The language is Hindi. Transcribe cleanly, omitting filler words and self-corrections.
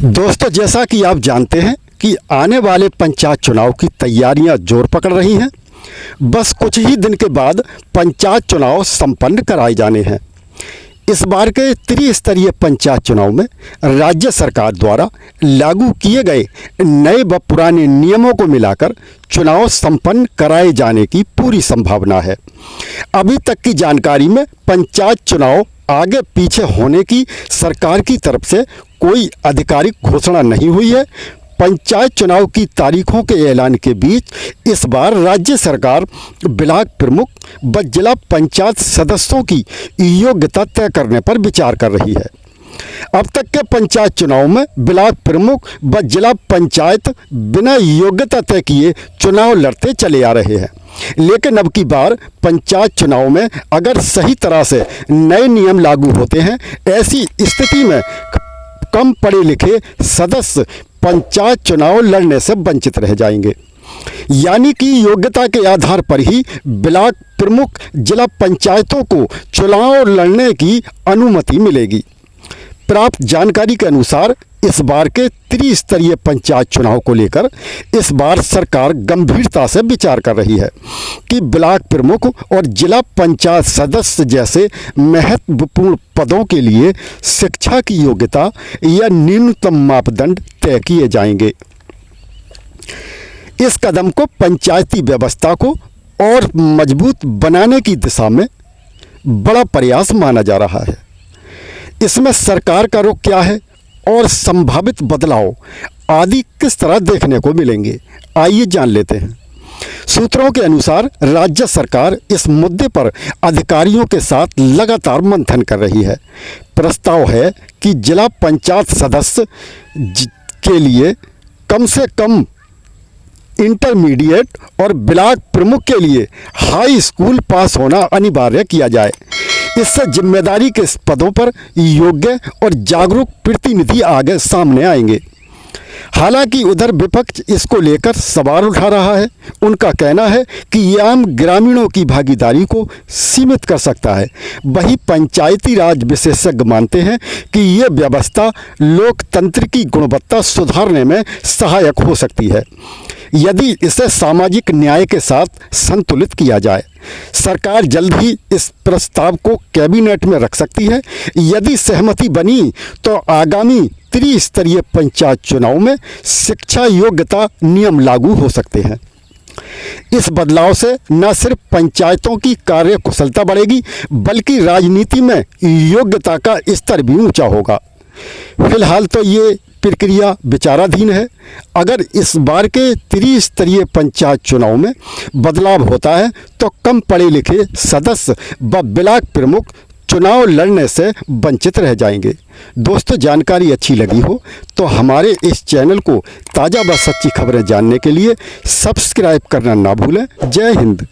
दोस्तों, जैसा कि आप जानते हैं कि आने वाले पंचायत चुनाव की तैयारियां जोर पकड़ रही हैं। बस कुछ ही दिन के बाद पंचायत चुनाव संपन्न कराए जाने हैं। इस बार के त्रिस्तरीय पंचायत चुनाव में राज्य सरकार द्वारा लागू किए गए नए व पुराने नियमों को मिलाकर चुनाव संपन्न कराए जाने की पूरी संभावना है। अभी तक की जानकारी में पंचायत चुनाव आगे पीछे होने की सरकार की तरफ से कोई आधिकारिक घोषणा नहीं हुई है। पंचायत चुनाव की तारीखों के ऐलान के बीच इस बार राज्य सरकार ब्लॉक प्रमुख व जिला पंचायत सदस्यों की योग्यता तय करने पर विचार कर रही है। अब तक के पंचायत चुनाव में ब्लॉक प्रमुख व जिला पंचायत बिना योग्यता तय किए चुनाव लड़ते चले आ रहे हैं, लेकिन अब की बार पंचायत चुनाव में अगर सही तरह से नए नियम लागू होते हैं, ऐसी स्थिति में कम पढ़े लिखे सदस्य पंचायत चुनाव लड़ने से वंचित रह जाएंगे। यानी कि योग्यता के आधार पर ही ब्लॉक प्रमुख जिला पंचायतों को चुनाव लड़ने की अनुमति मिलेगी। प्राप्त जानकारी के अनुसार इस बार के त्रिस्तरीय पंचायत चुनाव को लेकर इस बार सरकार गंभीरता से विचार कर रही है कि ब्लॉक प्रमुख और जिला पंचायत सदस्य जैसे महत्वपूर्ण पदों के लिए शिक्षा की योग्यता या न्यूनतम मापदंड तय किए जाएंगे। इस कदम को पंचायती व्यवस्था को और मजबूत बनाने की दिशा में बड़ा प्रयास माना जा रहा है। इसमें सरकार का रुख क्या है और संभावित बदलाव आदि किस तरह देखने को मिलेंगे, आइए जान लेते हैं। सूत्रों के अनुसार राज्य सरकार इस मुद्दे पर अधिकारियों के साथ लगातार मंथन कर रही है। प्रस्ताव है कि जिला पंचायत सदस्य के लिए कम से कम इंटरमीडिएट और ब्लॉक प्रमुख के लिए हाई स्कूल पास होना अनिवार्य किया जाए। इससे जिम्मेदारी के पदों पर योग्य और जागरूक प्रतिनिधि आगे सामने आएंगे। हालांकि उधर विपक्ष इसको लेकर सवाल उठा रहा है। उनका कहना है कि यह आम ग्रामीणों की भागीदारी को सीमित कर सकता है। वहीं पंचायती राज विशेषज्ञ मानते हैं कि यह व्यवस्था लोकतंत्र की गुणवत्ता सुधारने में सहायक हो सकती है यदि इसे सामाजिक न्याय के साथ संतुलित किया जाए। सरकार जल्द ही इस प्रस्ताव को कैबिनेट में रख सकती है। यदि सहमति बनी तो आगामी त्रिस्तरीय पंचायत चुनाव में शिक्षा योग्यता नियम लागू हो सकते हैं। इस बदलाव से न सिर्फ पंचायतों की कार्य कुशलता बढ़ेगी, बल्कि राजनीति में योग्यता का स्तर भी ऊंचा होगा। फिलहाल तो ये प्रक्रिया विचाराधीन है। अगर इस बार के त्रिस्तरीय पंचायत चुनाव में बदलाव होता है तो कम पढ़े लिखे सदस्य व ब्लॉक प्रमुख चुनाव लड़ने से वंचित रह जाएंगे। दोस्तों, जानकारी अच्छी लगी हो तो हमारे इस चैनल को ताज़ा व सच्ची खबरें जानने के लिए सब्सक्राइब करना ना भूलें। जय हिंद।